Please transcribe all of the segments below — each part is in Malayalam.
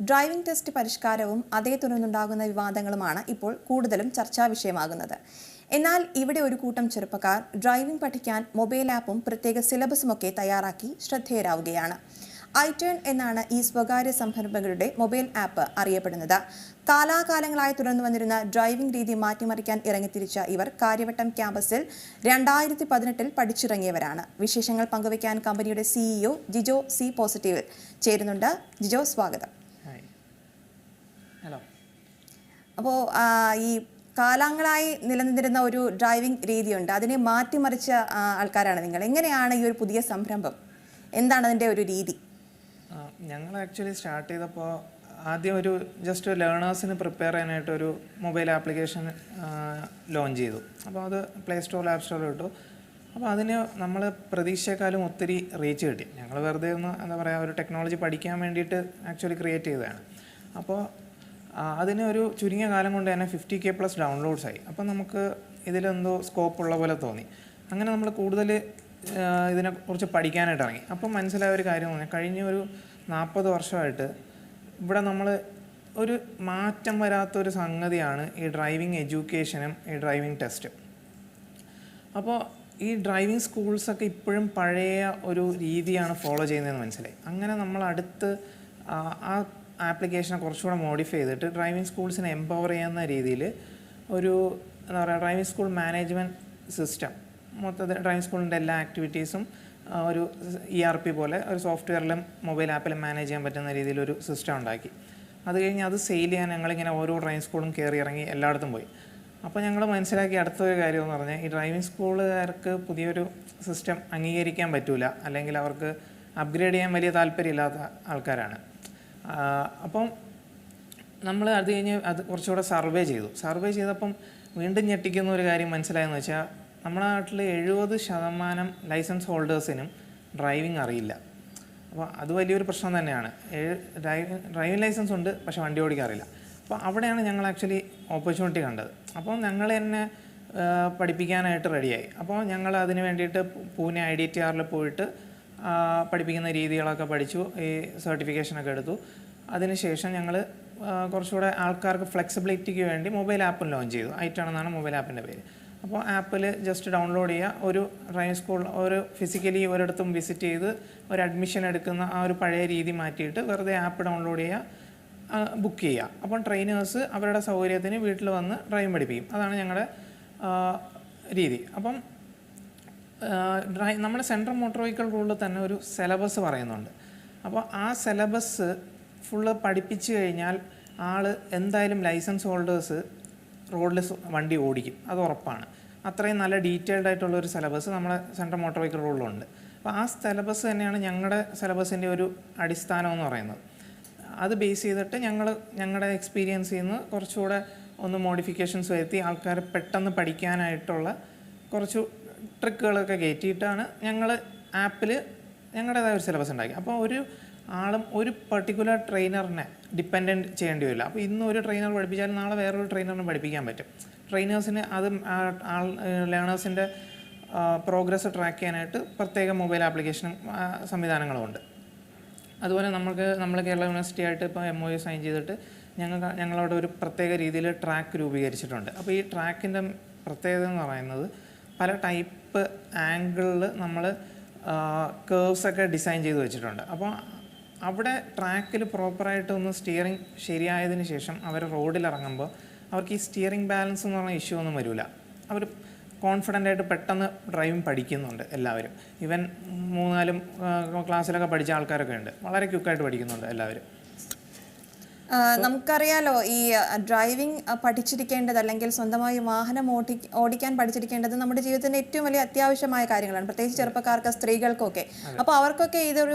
ഡ്രൈവിംഗ് ടെസ്റ്റ് പരിഷ്കാരവും അതേ തുടർന്നുണ്ടാകുന്ന വിവാദങ്ങളുമാണ് ഇപ്പോൾ കൂടുതലും ചർച്ചാ വിഷയമാകുന്നത്. എന്നാൽ ഇവിടെ ഒരു കൂട്ടം ചെറുപ്പക്കാർ ഡ്രൈവിംഗ് പഠിക്കാൻ മൊബൈൽ ആപ്പും പ്രത്യേക സിലബസുമൊക്കെ തയ്യാറാക്കി ശ്രദ്ധേയരാവുകയാണ്. iTurn എന്നാണ് ഈ സ്വകാര്യ സംരംഭകരുടെ മൊബൈൽ ആപ്പ് അറിയപ്പെടുന്നത്. കാലാകാലങ്ങളായി തുടർന്നു വന്നിരുന്ന ഡ്രൈവിംഗ് രീതി മാറ്റിമറിക്കാൻ ഇറങ്ങിത്തിരിച്ച ഇവർ കാര്യവട്ടം ക്യാമ്പസിൽ 2018 പഠിച്ചിറങ്ങിയവരാണ്. വിശേഷങ്ങൾ പങ്കുവയ്ക്കാൻ കമ്പനിയുടെ CEO ജിജോ സി പോസിറ്റീവിൽ ചേരുന്നുണ്ട്. ജിജോ, സ്വാഗതം. അപ്പോൾ ഈ കാലങ്ങളായി നിലനിന്നിരുന്ന ഒരു ഡ്രൈവിംഗ് രീതിയുണ്ട്, അതിനെ മാറ്റിമറിച്ച ആൾക്കാരാണ് നിങ്ങൾ. എങ്ങനെയാണ് ഈ ഒരു പുതിയ സംരംഭം, എന്താണ് അതിൻ്റെ ഒരു രീതി? ഞങ്ങൾ ആക്ച്വലി സ്റ്റാർട്ട് ചെയ്തപ്പോൾ ആദ്യം ഒരു ജസ്റ്റ് ലേണേഴ്സിന് പ്രിപ്പയർ ചെയ്യാനായിട്ടൊരു മൊബൈൽ ആപ്ലിക്കേഷൻ ലോഞ്ച് ചെയ്തു. അപ്പോൾ അത് പ്ലേ സ്റ്റോറിൽ ആപ്പ് സ്റ്റോറിൽ ഇട്ടു. അപ്പോൾ അതിന് നമ്മൾ പ്രതീക്ഷയെക്കാളും ഒത്തിരി റീച്ച് കിട്ടി. ഞങ്ങൾ വെറുതെ ഒന്ന് എന്താ പറയുക, ഒരു ടെക്നോളജി പഠിക്കാൻ വേണ്ടിയിട്ട് ആക്ച്വലി ക്രിയേറ്റ് ചെയ്തതാണ്. അപ്പോൾ അതിന് ഒരു ചുരുങ്ങിയ കാലം കൊണ്ട് തന്നെ 50K+ ഡൗൺലോഡ്സ് ആയി. അപ്പോൾ നമുക്ക് ഇതിലെന്തോ സ്കോപ്പ് ഉള്ള പോലെ തോന്നി. അങ്ങനെ നമ്മൾ കൂടുതൽ ഇതിനെക്കുറിച്ച് പഠിക്കാനായിട്ട് ഇറങ്ങി. അപ്പം മനസ്സിലായ ഒരു കാര്യം എന്ന് പറഞ്ഞാൽ, കഴിഞ്ഞ ഒരു 40 വർഷമായിട്ട് ഇവിടെ നമ്മൾ ഒരു മാറ്റം വരാത്തൊരു സംഗതിയാണ് ഈ ഡ്രൈവിംഗ് എഡ്യൂക്കേഷനും ഈ ഡ്രൈവിംഗ് ടെസ്റ്റും. അപ്പോൾ ഈ ഡ്രൈവിംഗ് സ്കൂൾസൊക്കെ ഇപ്പോഴും പഴയ ഒരു രീതിയാണ് ഫോളോ ചെയ്യുന്നതെന്ന് മനസ്സിലായി. അങ്ങനെ നമ്മൾ അടുത്ത് ആ ആപ്ലിക്കേഷനെ കുറച്ചുകൂടെ മോഡിഫൈ ചെയ്തിട്ട് ഡ്രൈവിംഗ് സ്കൂൾസിനെ എംപവർ ചെയ്യുന്ന രീതിയിൽ ഒരു എന്താ പറയുക, ഡ്രൈവിംഗ് സ്കൂൾ മാനേജ്മെൻറ്റ് സിസ്റ്റം, മൊത്തത്തിൽ ഡ്രൈവിംഗ് സ്കൂളിൻ്റെ എല്ലാ ആക്ടിവിറ്റീസും ഒരു ERP പോലെ ഒരു സോഫ്റ്റ്വെയറിലും മൊബൈൽ ആപ്പിലും മാനേജ് ചെയ്യാൻ പറ്റുന്ന രീതിയിലൊരു സിസ്റ്റം ഉണ്ടാക്കി. അത് കഴിഞ്ഞ് അത് സെയിൽ ചെയ്യാൻ ഞങ്ങളിങ്ങനെ ഓരോ ഡ്രൈവിംഗ് സ്കൂളും കയറി ഇറങ്ങി എല്ലായിടത്തും പോയി. അപ്പോൾ ഞങ്ങൾ മനസ്സിലാക്കിയ അടുത്തൊരു കാര്യം എന്ന് പറഞ്ഞാൽ, ഈ ഡ്രൈവിംഗ് സ്കൂളുകാർക്ക് പുതിയൊരു സിസ്റ്റം അംഗീകരിക്കാൻ പറ്റില്ല, അല്ലെങ്കിൽ അവർക്ക് അപ്ഗ്രേഡ് ചെയ്യാൻ വലിയ താല്പര്യമില്ലാത്ത ആൾക്കാരാണ്. അപ്പം നമ്മൾ അത് കഴിഞ്ഞ് അത് കുറച്ചുകൂടെ സർവേ സർവേ ചെയ്തപ്പം വീണ്ടും ഞെട്ടിക്കുന്ന ഒരു കാര്യം മനസ്സിലായെന്ന് വെച്ചാൽ, നമ്മുടെ നാട്ടിൽ 70% ലൈസൻസ് ഹോൾഡേഴ്സിനും ഡ്രൈവിംഗ് അറിയില്ല. അപ്പോൾ അത് വലിയൊരു പ്രശ്നം തന്നെയാണ്. ഡ്രൈവിംഗ് ലൈസൻസ് ഉണ്ട്, പക്ഷേ വണ്ടി ഓടിക്കാൻ അറിയില്ല. അപ്പോൾ അവിടെയാണ് ഞങ്ങൾ ആക്ച്വലി ഓപ്പർച്യൂണിറ്റി കണ്ടത്. അപ്പോൾ ഞങ്ങൾ തന്നെ പഠിപ്പിക്കാനായിട്ട് റെഡിയായി. അപ്പോൾ ഞങ്ങൾ അതിന് വേണ്ടിയിട്ട് പൂനെ IDTR പോയിട്ട് പഠിപ്പിക്കുന്ന രീതികളൊക്കെ പഠിച്ചു, ഈ സർട്ടിഫിക്കേഷനൊക്കെ എടുത്തു. അതിനുശേഷം ഞങ്ങൾ കുറച്ചുകൂടെ ആൾക്കാർക്ക് ഫ്ലെക്സിബിലിറ്റിക്ക് വേണ്ടി മൊബൈൽ ആപ്പും ലോഞ്ച് ചെയ്തു. iTurn എന്നാണ് മൊബൈൽ ആപ്പിൻ്റെ പേര്. അപ്പോൾ ആപ്പിൽ ജസ്റ്റ് ഡൗൺലോഡ് ചെയ്യുക, ഒരു ഡ്രൈവിംഗ് സ്കൂൾ ഒരു ഫിസിക്കലി ഒരിടത്തും വിസിറ്റ് ചെയ്ത് ഒരു അഡ്മിഷൻ എടുക്കുന്ന ആ ഒരു പഴയ രീതി മാറ്റിയിട്ട് വെറുതെ ആപ്പ് ഡൗൺലോഡ് ചെയ്യുക, ബുക്ക് ചെയ്യുക. അപ്പം ട്രെയിനേഴ്സ് അവരുടെ സൗകര്യത്തിന് വീട്ടിൽ വന്ന് ഡ്രൈവിംഗ് പഠിപ്പിക്കും. അതാണ് ഞങ്ങളുടെ രീതി. അപ്പം നമ്മുടെ സെൻട്രൽ മോട്ടോർ വെഹിക്കിൾ റൂളിൽ തന്നെ ഒരു സിലബസ് പറയുന്നുണ്ട്. അപ്പോൾ ആ സിലബസ് ഫുള്ള് പഠിപ്പിച്ച് കഴിഞ്ഞാൽ ആൾ എന്തായാലും ലൈസൻസ് ഹോൾഡേഴ്സ് റോഡിൽ വണ്ടി ഓടിക്കും, അത് ഉറപ്പാണ്. അത്രയും നല്ല ഡീറ്റെയിൽഡ് ആയിട്ടുള്ളൊരു സിലബസ് നമ്മുടെ സെൻട്രൽ മോട്ടോർ വെഹിക്കിൾ റൂളിലുണ്ട്. അപ്പോൾ ആ സിലബസ് തന്നെയാണ് ഞങ്ങളുടെ സിലബസിൻ്റെ ഒരു അടിസ്ഥാനം എന്ന് പറയുന്നത്. അത് ബേസ് ചെയ്തിട്ട് ഞങ്ങളുടെ എക്സ്പീരിയൻസിൽ നിന്ന് കുറച്ചുകൂടെ ഒന്ന് മോഡിഫിക്കേഷൻസ് വരുത്തി ആൾക്കാർ പെട്ടെന്ന് പഠിക്കാനായിട്ടുള്ള കുറച്ച് ട്രിക്കുകളൊക്കെ കയറ്റിയിട്ടാണ് ഞങ്ങൾ ആപ്പിൽ ഞങ്ങളുടേതായ ഒരു സിലബസ് ഉണ്ടാക്കി. അപ്പോൾ ഒരു ആളും ഒരു പെർട്ടിക്കുലർ ട്രെയിനറിനെ ഡിപ്പെൻഡൻറ്റ് ചെയ്യേണ്ടി വരില്ല. അപ്പോൾ ഇന്ന് ഒരു ട്രെയിനർ പഠിപ്പിച്ചാൽ നാളെ വേറൊരു ട്രെയിനറിനെ പഠിപ്പിക്കാൻ പറ്റും. ട്രെയിനേഴ്സിന് അത് ലേണേഴ്സിൻ്റെ പ്രോഗ്രസ് ട്രാക്ക് ചെയ്യാനായിട്ട് പ്രത്യേക മൊബൈൽ ആപ്ലിക്കേഷനും സംവിധാനങ്ങളുമുണ്ട്. അതുപോലെ നമ്മൾ കേരള യൂണിവേഴ്സിറ്റി ആയിട്ട് ഇപ്പോൾ MOU സൈൻ ചെയ്തിട്ട് ഞങ്ങളവിടെ ഒരു പ്രത്യേക രീതിയിൽ ട്രാക്ക് രൂപീകരിച്ചിട്ടുണ്ട്. അപ്പോൾ ഈ ട്രാക്കിൻ്റെ പ്രത്യേകത എന്ന് പറയുന്നത്, പല ടൈപ്പ് ആംഗിളിൽ നമ്മൾ കേർവ്സൊക്കെ ഡിസൈൻ ചെയ്ത് വെച്ചിട്ടുണ്ട്. അപ്പോൾ അവിടെ ട്രാക്കിൽ പ്രോപ്പറായിട്ടൊന്ന് സ്റ്റിയറിംഗ് ശരിയായതിന് ശേഷം അവർ റോഡിൽ ഇറങ്ങുമ്പോൾ അവർക്ക് ഈ സ്റ്റിയറിംഗ് ബാലൻസ് എന്ന് പറഞ്ഞ ഇഷ്യൂ ഒന്നും വരില്ല. അവർ കോൺഫിഡൻ്റ് ആയിട്ട് പെട്ടെന്ന് ഡ്രൈവിംഗ് പഠിക്കുന്നുണ്ട് എല്ലാവരും. ഈവൻ 3-4 ക്ലാസ്സിലൊക്കെ പഠിച്ച ആൾക്കാരൊക്കെ ഉണ്ട്, വളരെ ക്വിക്കായിട്ട് പഠിക്കുന്നുണ്ട് എല്ലാവരും. നമുക്കറിയാലോ, ഈ ഡ്രൈവിംഗ് പഠിച്ചിരിക്കേണ്ടത് അല്ലെങ്കിൽ സ്വന്തമായി വാഹനം ഓടിക്കാൻ പഠിച്ചിരിക്കേണ്ടത് നമ്മുടെ ജീവിതത്തിൻ്റെ ഏറ്റവും വലിയ അത്യാവശ്യമായ കാര്യങ്ങളാണ്, പ്രത്യേകിച്ച് ചെറുപ്പക്കാർക്ക്, സ്ത്രീകൾക്കൊക്കെ. അപ്പോൾ അവർക്കൊക്കെ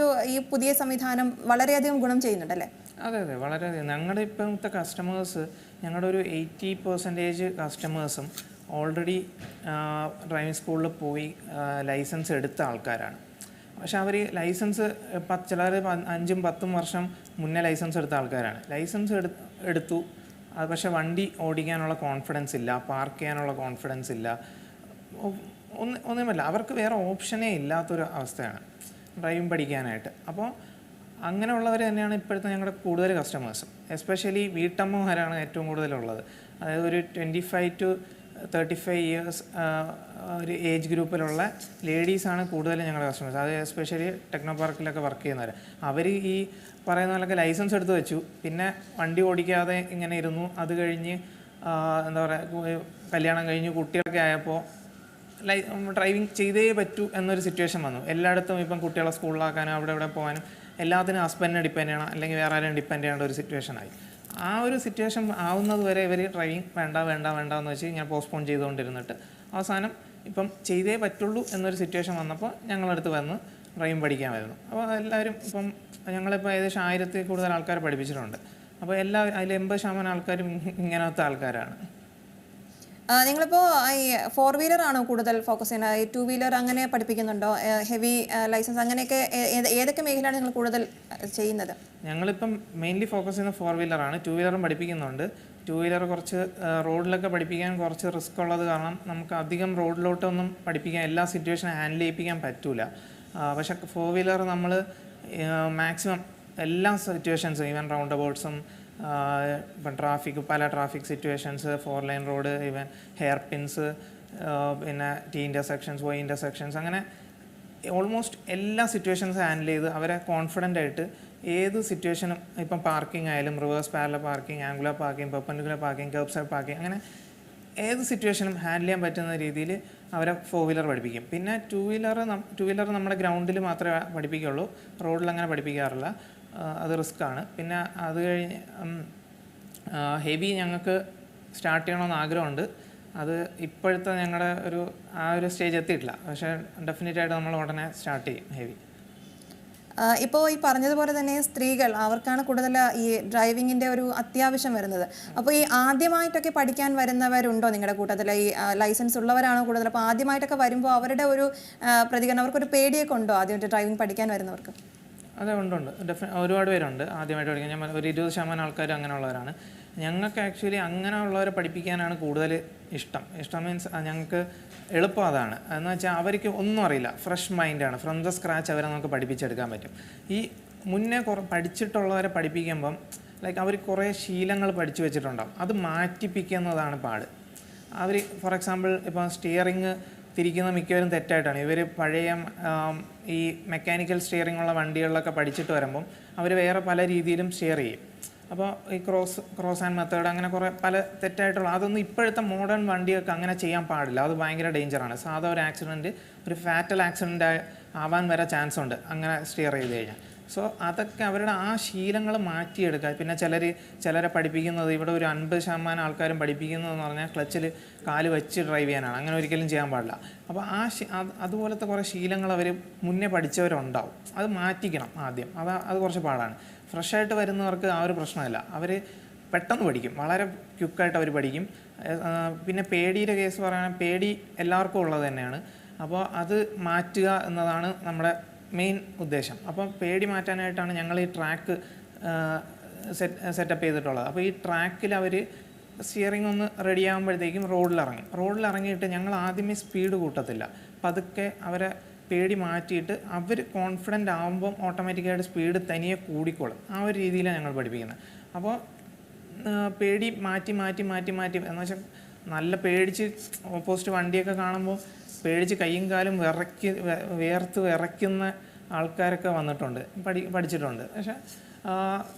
ഈ പുതിയ സംവിധാനം വളരെയധികം ഗുണം ചെയ്യുന്നുണ്ടല്ലേ? അതെ, വളരെയധികം. ഞങ്ങളുടെ ഇപ്പോഴത്തെ കസ്റ്റമേഴ്സ്, ഞങ്ങളുടെ ഒരു 80% കസ്റ്റമേഴ്സും ഓൾറെഡി ഡ്രൈവിംഗ് സ്കൂളിൽ പോയി ലൈസൻസ് എടുത്ത ആൾക്കാരാണ്. പക്ഷെ അവർ ലൈസൻസ് ചിലർ 5-10 വർഷം മുന്നേ ലൈസൻസ് എടുത്ത ആൾക്കാരാണ്. ലൈസൻസ് എടുത്തു, അത് പക്ഷേ വണ്ടി ഓടിക്കാനുള്ള കോൺഫിഡൻസ് ഇല്ല, പാർക്ക് ചെയ്യാനുള്ള കോൺഫിഡൻസ് ഇല്ല, ഒന്നുമല്ല, അവർക്ക് വേറെ ഓപ്ഷനേ ഇല്ലാത്തൊരു അവസ്ഥയാണ് ഡ്രൈവിംഗ് പഠിക്കാനായിട്ട്. അപ്പോൾ അങ്ങനെയുള്ളവർ തന്നെയാണ് ഇപ്പോഴത്തെ ഞങ്ങളുടെ കൂടുതൽ കസ്റ്റമേഴ്സും. എസ്പെഷ്യലി വീട്ടമ്മമാരാണ് ഏറ്റവും കൂടുതലുള്ളത്. അതായത് ഒരു 25 to 35 ഇയേഴ്സ് ഒരു ഏജ് ഗ്രൂപ്പിലുള്ള ലേഡീസാണ് കൂടുതലും ഞങ്ങളുടെ കസ്റ്റമേഴ്സ്. അത് എസ്പെഷ്യലി ടെക്നോ പാർക്കിലൊക്കെ വർക്ക് ചെയ്യുന്നവർ. അവർ ഈ പറയുന്ന പോലൊക്കെ ലൈസൻസ് എടുത്ത് വെച്ചു, പിന്നെ വണ്ടി ഓടിക്കാതെ ഇങ്ങനെ ഇരുന്നു. അത് കഴിഞ്ഞ് എന്താ പറയുക, കല്യാണം കഴിഞ്ഞ് കുട്ടികളൊക്കെ ആയപ്പോൾ ഡ്രൈവിംഗ് ചെയ്തേ പറ്റൂ എന്നൊരു സിറ്റുവേഷൻ വന്നു. എല്ലായിടത്തും ഇപ്പം കുട്ടികളെ സ്കൂളിലാക്കാനും അവിടെ ഇവിടെ പോകാനും എല്ലാത്തിനും ഹസ്ബൻഡിനെ ഡിപ്പെൻഡ് ചെയ്യണം, അല്ലെങ്കിൽ വേറെ ആരെയും ഡിപ്പെൻഡ് ചെയ്യേണ്ട ഒരു സിറ്റുവേഷനായി. ആ ഒരു സിറ്റുവേഷൻ ആവുന്നത് വരെ ഇവർ ഡ്രൈവിംഗ് വേണ്ട എന്ന് വെച്ച് ഞാൻ പോസ്റ്റ്പോൺ ചെയ്തുകൊണ്ടിരുന്നിട്ട് അവസാനം ഇപ്പം ചെയ്തേ പറ്റുള്ളൂ എന്നൊരു സിറ്റുവേഷൻ വന്നപ്പോൾ ഞങ്ങളടുത്ത് വന്ന് ഡ്രൈവിംഗ് പഠിക്കാൻ വരുന്നു. അപ്പോൾ എല്ലാവരും ഇപ്പം ഞങ്ങളിപ്പോൾ ഏകദേശം 1000 കൂടുതൽ ആൾക്കാരെ പഠിപ്പിച്ചിട്ടുണ്ട്. അപ്പോൾ എല്ലാവരും അതിൽ 80% ആൾക്കാരും ഇങ്ങനത്തെ ആൾക്കാരാണ്. നിങ്ങളിപ്പോൾ ഈ 4 വീലർ ആണോ കൂടുതൽ ഫോക്കസ് ചെയ്യുന്നത്? ഈ 2 വീലർ അങ്ങനെ പഠിപ്പിക്കുന്നുണ്ടോ? ഹെവി ലൈസൻസ് അങ്ങനെയൊക്കെ ഏതൊക്കെ മേഖലയാണ് നിങ്ങൾ കൂടുതൽ ചെയ്യുന്നത്? ഞങ്ങളിപ്പം മെയിൻലി ഫോക്കസ് ചെയ്യുന്ന 4 വീലറാണ്. 2 വീലറും പഠിപ്പിക്കുന്നുണ്ട്. 2 വീലർ കുറച്ച് റോഡിലൊക്കെ പഠിപ്പിക്കാൻ കുറച്ച് റിസ്ക് ഉള്ളത് കാരണം നമുക്ക് അധികം റോഡിലോട്ടൊന്നും പഠിപ്പിക്കാൻ എല്ലാ സിറ്റുവേഷനും ഹാൻഡിൽ ചെയ്യിപ്പിക്കാൻ പറ്റില്ല. പക്ഷേ 4 വീലർ നമ്മൾ മാക്സിമം എല്ലാ സിറ്റുവേഷൻസും, ഈവൻ റൗണ്ട് അബൌട്ട്സും ഇപ്പം പല traffic situations, 4 lane road, even hair pins, പിന്നെ T ഇൻ്റർസെക്ഷൻസ്, Y ഇൻ്റർസെക്ഷൻസ്, അങ്ങനെ ഓൾമോസ്റ്റ് എല്ലാ സിറ്റുവേഷൻസ് ഹാൻഡിൽ ചെയ്ത് അവരെ കോൺഫിഡൻ്റ് ആയിട്ട് ഏത് സിറ്റുവേഷനും, ഇപ്പം പാർക്കിംഗ് ആയാലും reverse parallel parking, angular parking, perpendicular parking, kerb side parking, അങ്ങനെ ഏത് സിറ്റുവേഷനും ഹാൻഡിൽ ചെയ്യാൻ പറ്റുന്ന രീതിയിൽ അവരെ 4 വീലർ പഠിപ്പിക്കും. പിന്നെ 2 വീലർ നമ്മുടെ ഗ്രൗണ്ടിൽ മാത്രമേ പഠിപ്പിക്കുകയുള്ളൂ, റോഡിൽ അങ്ങനെ പഠിപ്പിക്കാറില്ല. അത് റിസ്ക്കാണ്. പിന്നെ അത് കഴിഞ്ഞ് ഹെവി ഞങ്ങൾക്ക് സ്റ്റാർട്ട് ചെയ്യണമെന്ന് ആഗ്രഹമുണ്ട്. അത് ഇപ്പോഴത്തെ ഞങ്ങളുടെ ആ ഒരു സ്റ്റേജ് എത്തിയിട്ടില്ല. പക്ഷേ ഡെഫിനറ്റായിട്ട് നമ്മൾ ഉടനെ സ്റ്റാർട്ട് ചെയ്യും ഹെവി. ഇപ്പോൾ ഈ പറഞ്ഞതുപോലെ തന്നെ സ്ത്രീകൾ, അവർക്കാണ് കൂടുതൽ ഈ ഡ്രൈവിങ്ങിൻ്റെ ഒരു അത്യാവശ്യം വരുന്നത്. അപ്പോൾ ഈ ആദ്യമായിട്ടൊക്കെ പഠിക്കാൻ വരുന്നവരുണ്ടോ നിങ്ങളുടെ കൂട്ടത്തിൽ? ഈ ലൈസൻസ് ഉള്ളവരാണോ കൂടുതൽ? അപ്പോൾ ആദ്യമായിട്ടൊക്കെ വരുമ്പോൾ അവരുടെ ഒരു പ്രതികരണം, അവർക്കൊരു പേടിയൊക്കെ ഉണ്ടോ ആദ്യമായിട്ട് ഡ്രൈവിംഗ് പഠിക്കാൻ വരുന്നവർക്ക്? അതെ, ഉണ്ട്. ഒരുപാട് പേരുണ്ട് ആദ്യമായിട്ട് പഠിക്കാൻ. ഞാൻ ഒരു 20% ആൾക്കാർ അങ്ങനെയുള്ളവരാണ്. ഞങ്ങൾക്ക് ആക്ച്വലി അങ്ങനെയുള്ളവരെ പഠിപ്പിക്കാനാണ് കൂടുതൽ ഇഷ്ടം. മീൻസ് ഞങ്ങൾക്ക് എളുപ്പം അതാണ്. എന്ന് വെച്ചാൽ അവർക്ക് ഒന്നും അറിയില്ല, ഫ്രഷ് മൈൻഡാണ്, ഫ്രം ദ സ്ക്രാച്ച് അവരെ നമുക്ക് പഠിപ്പിച്ചെടുക്കാൻ പറ്റും. ഈ മുന്നേ പഠിച്ചിട്ടുള്ളവരെ പഠിപ്പിക്കുമ്പം അവർ കുറേ ശീലങ്ങൾ പഠിച്ചു വെച്ചിട്ടുണ്ടാവും, അത് മാറ്റിപ്പിക്കുന്നതാണ് പാട്. അവർ ഫോർ എക്സാമ്പിൾ ഇപ്പോൾ സ്റ്റിയറിങ് തിരിക്കുന്ന മിക്കവരും തെറ്റായിട്ടാണ്. ഇവർ പഴയ ഈ മെക്കാനിക്കൽ സ്റ്റിയറിംഗ് ഉള്ള വണ്ടികളിലൊക്കെ പഠിച്ചിട്ട് വരുമ്പം അവർ വേറെ പല രീതിയിലും സ്റ്റിയർ ചെയ്യും. അപ്പോൾ ഈ ക്രോസ് ആൻഡ് മെത്തേഡ് അങ്ങനെ കുറേ പല തെറ്റായിട്ടുള്ള, അതൊന്നും ഇപ്പോഴത്തെ മോഡേൺ വണ്ടിയൊക്കെ അങ്ങനെ ചെയ്യാൻ പാടില്ല. അത് ഭയങ്കര ഡേഞ്ചറാണ്. സാധാ ഒരു ആക്സിഡൻറ്റ്, ഒരു ഫാറ്റൽ ആക്സിഡൻ്റ് ആവാൻ വരെ ചാൻസ് ഉണ്ട് അങ്ങനെ സ്റ്റിയർ ചെയ്ത് കഴിഞ്ഞാൽ. സോ അതൊക്കെ അവരുടെ ആ ശീലങ്ങൾ മാറ്റിയെടുക്കുക. പിന്നെ ചിലരെ പഠിപ്പിക്കുന്നത്, ഇവിടെ ഒരു 50% ആൾക്കാരും പഠിപ്പിക്കുന്നതെന്ന് പറഞ്ഞാൽ ക്ലച്ചിൽ കാല് വെച്ച് ഡ്രൈവ് ചെയ്യാനാണ്. അങ്ങനെ ഒരിക്കലും ചെയ്യാൻ പാടില്ല. അപ്പോൾ അതുപോലത്തെ കുറേ ശീലങ്ങൾ അവർ മുന്നേ പഠിച്ചവരുണ്ടാവും. അത് മാറ്റിക്കണം ആദ്യം. അത് കുറച്ച് പാടാണ്. ഫ്രഷായിട്ട് വരുന്നവർക്ക് ആ ഒരു പ്രശ്നമില്ല. അവർ പെട്ടെന്ന് പഠിക്കും, വളരെ ക്വിക്കായിട്ട് അവർ പഠിക്കും. പിന്നെ പേടിയുടെ കേസ് പറയുകയാണെങ്കിൽ പേടി എല്ലാവർക്കും ഉള്ളത് തന്നെയാണ്. അപ്പോൾ അത് മാറ്റുക എന്നതാണ് നമ്മുടെ മെയിൻ ഉദ്ദേശം. അപ്പോൾ പേടി മാറ്റാനായിട്ടാണ് ഞങ്ങൾ ഈ ട്രാക്ക് സെറ്റപ്പ് ചെയ്തിട്ടുള്ളത്. അപ്പോൾ ഈ ട്രാക്കിൽ അവർ സ്റ്റിയറിംഗ് ഒന്ന് റെഡി ആകുമ്പോഴത്തേക്കും റോഡിലിറങ്ങിയിട്ട് ഞങ്ങൾ ആദ്യമേ സ്പീഡ് കൂട്ടത്തില്ല. പതുക്കെ അവരെ പേടി മാറ്റിയിട്ട് അവർ കോൺഫിഡൻ്റ് ആകുമ്പം ഓട്ടോമാറ്റിക്കായിട്ട് സ്പീഡ് തനിയെ കൂടിക്കോളും. ആ ഒരു രീതിയിലാണ് ഞങ്ങൾ പഠിപ്പിക്കുന്നത്. അപ്പോൾ പേടി മാറ്റി എന്ന് വെച്ചാൽ നല്ല പേടിച്ച് ഓപ്പോസിറ്റ് വണ്ടിയൊക്കെ കാണുമ്പോൾ പേടിച്ച് കൈയും കാലും വേർത്ത് വിറയ്ക്കുന്ന ആൾക്കാരൊക്കെ വന്നിട്ടുണ്ട്, പഠിച്ചിട്ടുണ്ട്. പക്ഷേ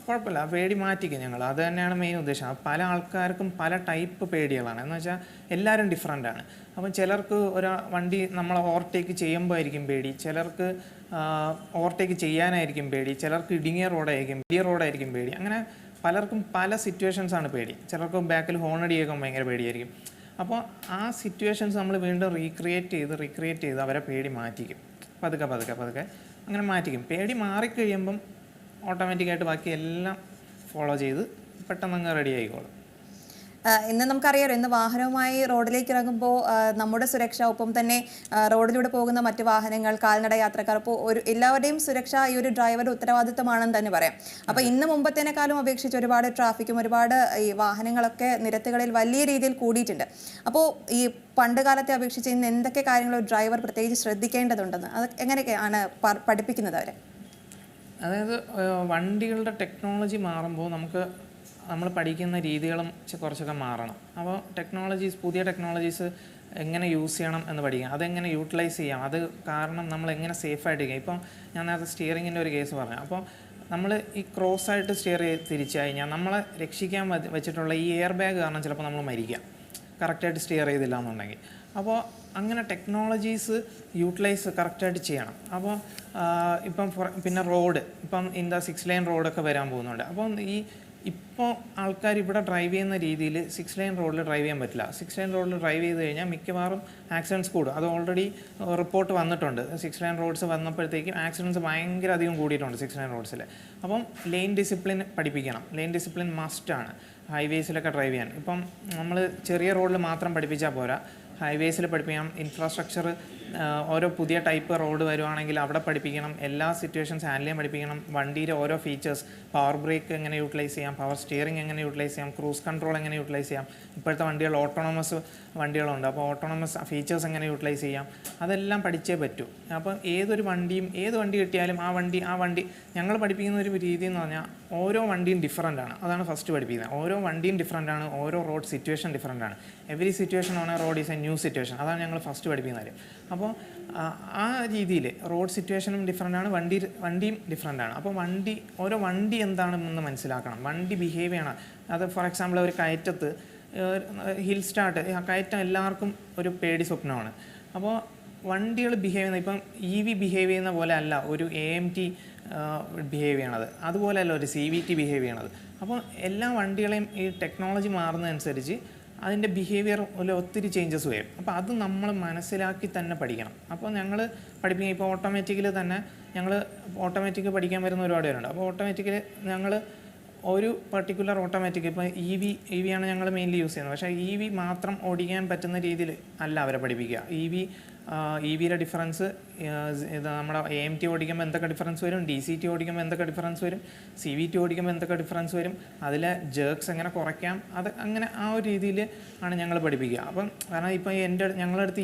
കുഴപ്പമില്ല, പേടി മാറ്റിക്കും ഞങ്ങൾ. അത് തന്നെയാണ് മെയിൻ ഉദ്ദേശം. പല ആൾക്കാർക്കും പല ടൈപ്പ് പേടികളാണ്. എന്ന് വെച്ചാൽ എല്ലാവരും ഡിഫറെൻ്റാണ്. അപ്പം ചിലർക്ക് വണ്ടി നമ്മൾ ഓവർടേക്ക് ചെയ്യുമ്പോൾ ആയിരിക്കും പേടി, ചിലർക്ക് ഓവർടേക്ക് ചെയ്യാനായിരിക്കും പേടി, ചിലർക്ക് ഇടുങ്ങിയ റോഡായിരിക്കും പേടി. അങ്ങനെ പലർക്കും പല സിറ്റുവേഷൻസാണ് പേടി. ചിലർക്ക് ബാക്കിൽ ഹോണടിയൊക്കെ ഭയങ്കര പേടിയായിരിക്കും. അപ്പോൾ ആ സിറ്റുവേഷൻസ് നമ്മൾ വീണ്ടും റീക്രിയേറ്റ് ചെയ്ത് അവരെ പേടി മാറ്റിക്കും. പതുക്കെ അങ്ങനെ മാറ്റിക്കും. പേടി മാറിക്കഴിയുമ്പം ഓട്ടോമാറ്റിക്കായിട്ട് ബാക്കി എല്ലാം ഫോളോ ചെയ്ത് പെട്ടെന്ന് അങ്ങ് റെഡി ആയിക്കോളും. ഇന്ന് നമുക്കറിയാമല്ലോ, ഇന്ന് വാഹനവുമായി റോഡിലേക്ക് ഇറങ്ങുമ്പോൾ നമ്മുടെ സുരക്ഷ, ഒപ്പം തന്നെ റോഡിലൂടെ പോകുന്ന മറ്റ് വാഹനങ്ങൾ, കാൽനട യാത്രക്കാർ, അപ്പോൾ എല്ലാവരുടെയും സുരക്ഷ ഈ ഒരു ഡ്രൈവറുടെ ഉത്തരവാദിത്തമാണെന്ന് തന്നെ പറയാം. അപ്പോൾ ഇന്ന് മുമ്പത്തേനേക്കാളും അപേക്ഷിച്ച് ഒരുപാട് ട്രാഫിക്കും ഒരുപാട് ഈ വാഹനങ്ങളൊക്കെ നിരത്തുകളിൽ വലിയ രീതിയിൽ കൂടിയിട്ടുണ്ട്. അപ്പോൾ ഈ പണ്ട് കാലത്തെ അപേക്ഷിച്ച് ഇന്ന് എന്തൊക്കെ കാര്യങ്ങൾ ഡ്രൈവർ പ്രത്യേകിച്ച് ശ്രദ്ധിക്കേണ്ടതുണ്ടെന്ന് അത് എങ്ങനെയൊക്കെയാണ് പഠിപ്പിക്കുന്നത് അവരെ? അതായത് വണ്ടികളുടെ ടെക്നോളജി മാറുമ്പോൾ നമ്മൾ പഠിക്കുന്ന രീതികളും കുറച്ചൊക്കെ മാറണം. അപ്പോൾ പുതിയ ടെക്നോളജീസ് എങ്ങനെ യൂസ് ചെയ്യണം എന്ന് പഠിക്കാം, അതെങ്ങനെ യൂട്ടിലൈസ് ചെയ്യാം, അത് കാരണം നമ്മൾ എങ്ങനെ സേഫായിട്ടിരിക്കാം. ഇപ്പം ഞാൻ നേരത്തെ സ്റ്റിയറിങ്ങിൻ്റെ ഒരു കേസ് പറഞ്ഞു. അപ്പോൾ നമ്മൾ ഈ ക്രോസായിട്ട് സ്റ്റിയർ തിരിച്ചു കഴിഞ്ഞാൽ നമ്മളെ രക്ഷിക്കാൻ വെച്ചിട്ടുള്ള ഈ എയർ ബാഗ് കാരണം ചിലപ്പോൾ നമ്മൾ മരിക്കാം, കറക്റ്റായിട്ട് സ്റ്റിയർ ചെയ്തില്ല എന്നുണ്ടെങ്കിൽ. അപ്പോൾ അങ്ങനെ ടെക്നോളജീസ് യൂട്ടിലൈസ് കറക്റ്റായിട്ട് ചെയ്യണം. അപ്പോൾ ഇപ്പം പിന്നെ റോഡ്, ഇപ്പം 6 ലൈൻ റോഡൊക്കെ വരാൻ പോകുന്നുണ്ട്. അപ്പം ഇപ്പോൾ ആൾക്കാർ ഇവിടെ ഡ്രൈവ് ചെയ്യുന്ന രീതിയിൽ 6 ലൈൻ റോഡിൽ ഡ്രൈവ് ചെയ്യാൻ പറ്റില്ല. 6 ലൈൻ റോഡിൽ ഡ്രൈവ് ചെയ്ത് കഴിഞ്ഞാൽ മിക്കവാറും ആക്സിഡൻറ്റ്സ് കൂടും. അത് ഓൾറെഡി റിപ്പോർട്ട് വന്നിട്ടുണ്ട്. 6 ലൈൻ റോഡ്സ് വന്നപ്പോഴത്തേക്കും ആക്സിഡൻറ്റ്സ് ഭയങ്കര അധികം കൂടിയിട്ടുണ്ട് 6 ലൈൻ റോഡ്സിൽ. അപ്പം ലെയിൻ ഡിസിപ്ലിൻ പഠിപ്പിക്കണം. ലെയിൻ ഡിസിപ്ലിൻ മസ്റ്റാണ് ഹൈവേസിലൊക്കെ ഡ്രൈവ് ചെയ്യാൻ. ഇപ്പം നമ്മൾ ചെറിയ റോഡിൽ മാത്രം പഠിപ്പിച്ചാൽ പോരാ, ഹൈവേസിൽ പഠിപ്പിക്കണം. ഇൻഫ്രാസ്ട്രക്ചർ ഓരോ പുതിയ ടൈപ്പ് റോഡ് വരുവാണെങ്കിൽ അവിടെ പഠിപ്പിക്കണം. എല്ലാ സിറ്റുവേഷൻസ് ഹാൻഡിൽ ചെയ്യാൻ പഠിപ്പിക്കണം. വണ്ടിയുടെ ഓരോ ഫീച്ചേഴ്സ്, പവർ ബ്രേക്ക് എങ്ങനെ യൂട്ടിലൈസ് ചെയ്യാം, പവർ സ്റ്റിയറിംഗ് എങ്ങനെ യൂട്ടിലൈസ് ചെയ്യാം, ക്രൂസ് കൺട്രോൾ എങ്ങനെ യൂട്ടിലൈസ് ചെയ്യാം. ഇപ്പോഴത്തെ വണ്ടികൾ ഓട്ടോണമസ് വണ്ടികളുണ്ട്. അപ്പോൾ ഓട്ടോണമസ് ഫീച്ചേഴ്സ് എങ്ങനെ യൂട്ടിലൈസ് ചെയ്യാം, അതെല്ലാം പഠിച്ചേ പറ്റൂ. അപ്പം ഏത് വണ്ടി കിട്ടിയാലും ആ വണ്ടി ഞങ്ങൾ പഠിപ്പിക്കുന്ന ഒരു രീതി എന്ന് പറഞ്ഞാൽ ഓരോ വണ്ടിയും ഡിഫറൻ്റ് ആണ്. അതാണ് ഫസ്റ്റ് പഠിപ്പിക്കുന്നത്. ഓരോ വണ്ടിയും ഡിഫറൻ്റ് ആണ്, ഓരോ റോഡ് സിറ്റുവേഷൻ ഡിഫറൻ്റ് ആണ്. Every situation on A road is A new situation. അതാണ് ഞങ്ങൾ ഫസ്റ്റ് പഠിപ്പിക്കുന്ന കാര്യം. അപ്പോൾ ആ രീതിയിൽ റോഡ് സിറ്റുവേഷനും ഡിഫറൻ്റ് ആണ്, വണ്ടിയും ഡിഫറൻ്റ് ആണ്. അപ്പോൾ ഓരോ വണ്ടി എന്താണെന്ന് മനസ്സിലാക്കണം. വണ്ടി ബിഹേവ് ചെയ്യണം. അത് ഫോർ എക്സാമ്പിൾ ഒരു കയറ്റത്ത് ഹിൽ സ്റ്റാർട്ട്, ആ കയറ്റം എല്ലാവർക്കും ഒരു പേടി സ്വപ്നമാണ്. അപ്പോൾ വണ്ടികൾ ബിഹേവ് ചെയ്യുന്നത് ഇപ്പം EV ബിഹേവ് ചെയ്യുന്ന പോലെ അല്ല ഒരു AMT ബിഹേവ് ചെയ്യണത്, അതുപോലെ അല്ല ഒരു CVT ബിഹേവ് ചെയ്യണത്. അപ്പോൾ എല്ലാ വണ്ടികളെയും ഈ ടെക്നോളജി മാറുന്നതനുസരിച്ച് അതിൻ്റെ ബിഹേവിയർ ഒത്തിരി ചേഞ്ചസ് വരും. അപ്പോൾ അത് നമ്മൾ മനസ്സിലാക്കി തന്നെ പഠിക്കണം. അപ്പോൾ ഞങ്ങൾ പഠിപ്പിക്കുക ഇപ്പോൾ ഓട്ടോമാറ്റിക്കിൽ തന്നെ ഓട്ടോമാറ്റിക് പഠിക്കാൻ വരുന്ന ഒരുപാട് പേരുണ്ട്. അപ്പോൾ ഓട്ടോമാറ്റിക്കിൽ ഞങ്ങൾ ഒരു പർട്ടിക്കുലർ ഓട്ടോമാറ്റിക് ഇപ്പോൾ EV ആണ് ഞങ്ങൾ മെയിൻലി യൂസ് ചെയ്യുന്നത്. പക്ഷേ EV മാത്രം ഓടിക്കാൻ പറ്റുന്ന രീതിയിൽ അല്ല അവരെ പഠിപ്പിക്കുക. EVയുടെ ഡിഫറൻസ് ഇത് നമ്മുടെ AMT ഓടിക്കുമ്പോൾ എന്തൊക്കെ ഡിഫറൻസ് വരും, DCT ഓടിക്കുമ്പോൾ എന്തൊക്കെ ഡിഫറൻസ് വരും, CVT ഓടിക്കുമ്പോൾ എന്തൊക്കെ ഡിഫറൻസ് വരും, അതിലെ ജേർക്സ് എങ്ങനെ കുറയ്ക്കാം, അത് അങ്ങനെ ആ ഒരു രീതിയിൽ ആണ് ഞങ്ങൾ പഠിപ്പിക്കുക. അപ്പം കാരണം ഇപ്പോൾ ഞങ്ങളുടെ അടുത്ത്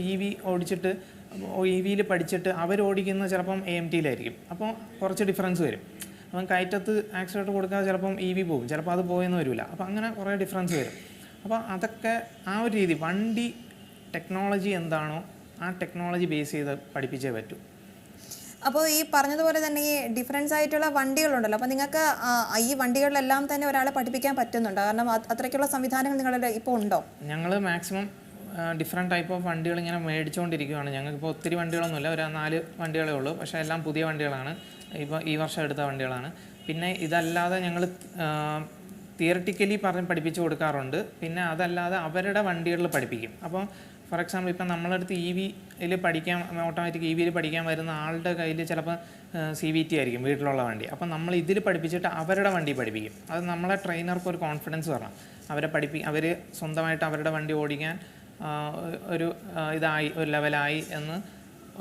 EVയിൽ പഠിച്ചിട്ട് അവരോടിക്കുന്നത് ചിലപ്പം AMTയിലായിരിക്കും. അപ്പോൾ കുറച്ച് ഡിഫറൻസ് വരും. അപ്പം കയറ്റത്ത് ആക്സിഡൻറ്റ് കൊടുക്കാതെ ചിലപ്പം EV പോകും, ചിലപ്പോൾ അത് പോയെന്ന് വരില്ല. അപ്പോൾ അങ്ങനെ കുറേ ഡിഫറൻസ് വരും. അപ്പോൾ അതൊക്കെ ആ ഒരു രീതി വണ്ടി ടെക്നോളജി എന്താണോ ആ ടെക്നോളജി ബേസ് ചെയ്ത് പഠിപ്പിച്ചേ പറ്റൂ. അപ്പോൾ ഈ പറഞ്ഞതുപോലെ തന്നെ ഈ ഡിഫറൻസ് ആയിട്ടുള്ള വണ്ടികളുണ്ടല്ലോ, അപ്പോൾ നിങ്ങൾക്ക് ഈ വണ്ടികളിലെല്ലാം തന്നെ ഒരാളെ പഠിപ്പിക്കാൻ പറ്റുന്നുണ്ടോ? കാരണം അത്രയ്ക്കുള്ള സംവിധാനങ്ങൾ നിങ്ങളുടെ ഇപ്പോൾ ഉണ്ടോ? ഞങ്ങൾ മാക്സിമം ഡിഫറെൻറ്റ് ടൈപ്പ് ഓഫ് വണ്ടികൾ ഇങ്ങനെ മേടിച്ചുകൊണ്ടിരിക്കുകയാണ്. ഞങ്ങൾക്കിപ്പോൾ ഒത്തിരി വണ്ടികളൊന്നുമില്ല, ഒരു 4 വണ്ടികളേ ഉള്ളൂ. പക്ഷേ എല്ലാം പുതിയ വണ്ടികളാണ്, ഇപ്പോൾ ഈ വർഷം എടുത്ത വണ്ടികളാണ്. പിന്നെ ഇതല്ലാതെ ഞങ്ങൾ തിയററ്റിക്കലി പഠിപ്പിച്ച് കൊടുക്കാറുണ്ട്. പിന്നെ അതല്ലാതെ അവരുടെ വണ്ടികളിൽ പഠിപ്പിക്കും. അപ്പോൾ ഫോർ എക്സാമ്പിൾ ഇപ്പം നമ്മളടുത്ത് EVയിൽ പഠിക്കാൻ ഓട്ടോമാറ്റിക് EVയിൽ പഠിക്കാൻ വരുന്ന ആളുടെ കയ്യിൽ ചിലപ്പോൾ CVT ആയിരിക്കും വീട്ടിലുള്ള വണ്ടി. അപ്പം നമ്മൾ ഇതിൽ പഠിപ്പിച്ചിട്ട് അവരുടെ വണ്ടി പഠിപ്പിക്കും. അത് നമ്മളെ ട്രെയിനർക്ക് ഒരു കോൺഫിഡൻസ് വരണം. അവർ സ്വന്തമായിട്ട് അവരുടെ വണ്ടി ഓടിക്കാൻ ഒരു ലെവലായി എന്ന്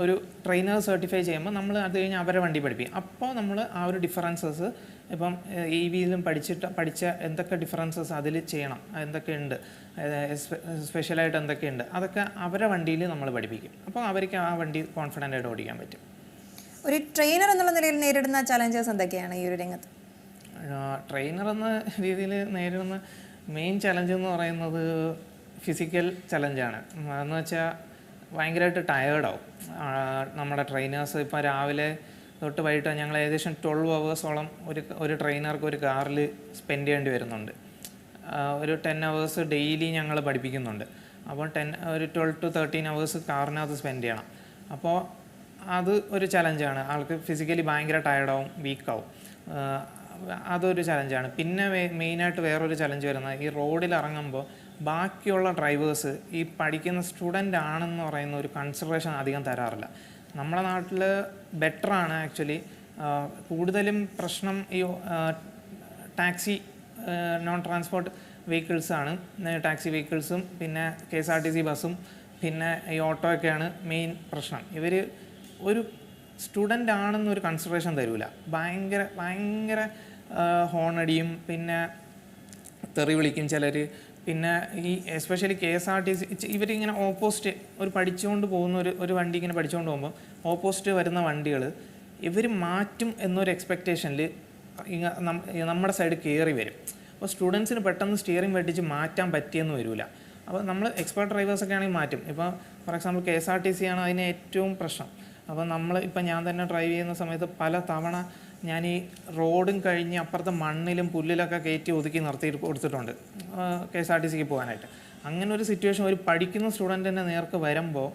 ഒരു ട്രെയിനർ സർട്ടിഫൈ ചെയ്യുമ്പോൾ നമ്മൾ അത് കഴിഞ്ഞ് അവരുടെ വണ്ടി പഠിപ്പിക്കും. അപ്പോൾ നമ്മൾ ആ ഒരു ഡിഫറൻസസ് ഇപ്പം EVയിലും പഠിച്ച എന്തൊക്കെ ഡിഫറൻസസ് അതിൽ ചെയ്യണം, എന്തൊക്കെയുണ്ട്, സ്പെഷ്യലായിട്ട് എന്തൊക്കെയുണ്ട്, അതൊക്കെ അവരുടെ വണ്ടിയിൽ നമ്മൾ പഠിപ്പിക്കും. അപ്പോൾ അവർക്ക് ആ വണ്ടി കോൺഫിഡൻ്റ് ആയിട്ട് ഓടിക്കാൻ പറ്റും. ഒരു ട്രെയിനർ എന്നുള്ള നിലയിൽ നേരിടുന്ന ചലഞ്ചസ് എന്തൊക്കെയാണ് ഈ ഒരു രംഗത്ത്? ട്രെയിനർ എന്ന രീതിയിൽ നേരിടുന്ന മെയിൻ ചലഞ്ച് എന്ന് പറയുന്നത് ഫിസിക്കൽ ചലഞ്ചാണ്. എന്ന് വെച്ചാൽ ഭയങ്കരമായിട്ട് ടയേർഡാവും നമ്മുടെ ട്രെയിനേഴ്സ്. ഇപ്പോൾ രാവിലെ തൊട്ട് വൈകിട്ട് ഞങ്ങൾ ഏകദേശം 12 hours ഒരു ട്രെയിനർക്ക് ഒരു കാറിൽ സ്പെൻഡ് ചെയ്യേണ്ടി വരുന്നുണ്ട്. ഒരു 10 hours ഡെയിലി ഞങ്ങൾ പഠിപ്പിക്കുന്നുണ്ട്. അപ്പോൾ 12 to 13 hours കാറിനകത്ത് സ്പെൻഡ് ചെയ്യണം. അപ്പോൾ അത് ഒരു ചലഞ്ചാണ്. ആൾക്ക് ഫിസിക്കലി ഭയങ്കര ടയേർഡാവും, വീക്കാവും. അതൊരു ചലഞ്ചാണ്. പിന്നെ മെയിനായിട്ട് വേറൊരു ചലഞ്ച് വരുന്നത് ഈ റോഡിൽ ഇറങ്ങുമ്പോൾ ബാക്കിയുള്ള ഡ്രൈവേഴ്സ് ഈ പഠിക്കുന്ന സ്റ്റുഡൻ്റ് ആണെന്ന് പറയുന്ന ഒരു കൺസിഡറേഷൻ അധികം തരാറില്ല. നമ്മുടെ നാട്ടിൽ ബെറ്ററാണ് ആക്ച്വലി. കൂടുതലും പ്രശ്നം ഈ ടാക്സി നോൺ ട്രാൻസ്പോർട്ട് വെഹിക്കിൾസാണ്. ടാക്സി വെഹിക്കിൾസും പിന്നെ KSRTC ബസ്സും പിന്നെ ഈ ഓട്ടോയൊക്കെയാണ് മെയിൻ പ്രശ്നം. ഇവർ ഒരു സ്റ്റുഡൻ്റ് ആണെന്നൊരു കൺസിഡറേഷൻ തരില്ല. ഭയങ്കര ഹോണടിയും പിന്നെ തെറി വിളിക്കും ചിലർ. പിന്നെ ഈ എസ്പെഷ്യലി KSRTC ഇവരിങ്ങനെ ഓപ്പോസിറ്റ് പഠിച്ചുകൊണ്ട് പോകുന്ന ഒരു വണ്ടി ഇങ്ങനെ പഠിച്ചുകൊണ്ട് പോകുമ്പോൾ ഓപ്പോസിറ്റ് വരുന്ന വണ്ടികൾ ഇവർ മാറ്റും എന്നൊരു എക്സ്പെക്റ്റേഷനിൽ നമ്മുടെ സൈഡ് കയറി വരും. അപ്പോൾ സ്റ്റുഡൻസിന് പെട്ടെന്ന് സ്റ്റിയറിംഗ് വെട്ടിച്ച് മാറ്റാൻ പറ്റിയെന്ന് വരില്ല. അപ്പോൾ നമ്മൾ എക്സ്പേർട്ട് ഡ്രൈവേഴ്സൊക്കെ ആണെങ്കിൽ മാറ്റും. ഇപ്പോൾ ഫോർ എക്സാമ്പിൾ KSRTC ആണ് അതിന് ഏറ്റവും പ്രശ്നം. അപ്പോൾ ഇപ്പം ഞാൻ തന്നെ ഡ്രൈവ് ചെയ്യുന്ന സമയത്ത് പല തവണ ഞാൻ ഈ റോഡും കഴിഞ്ഞ് അപ്പുറത്തെ മണ്ണിലും പുല്ലിലൊക്കെ കയറ്റി ഒതുക്കി നിർത്തി കൊടുത്തിട്ടുണ്ട് KSRTCക്ക് പോകാനായിട്ട്. അങ്ങനെ ഒരു സിറ്റുവേഷൻ ഒരു പഠിക്കുന്ന സ്റ്റുഡൻറ്റിൻ്റെ നേർക്ക് വരുമ്പോൾ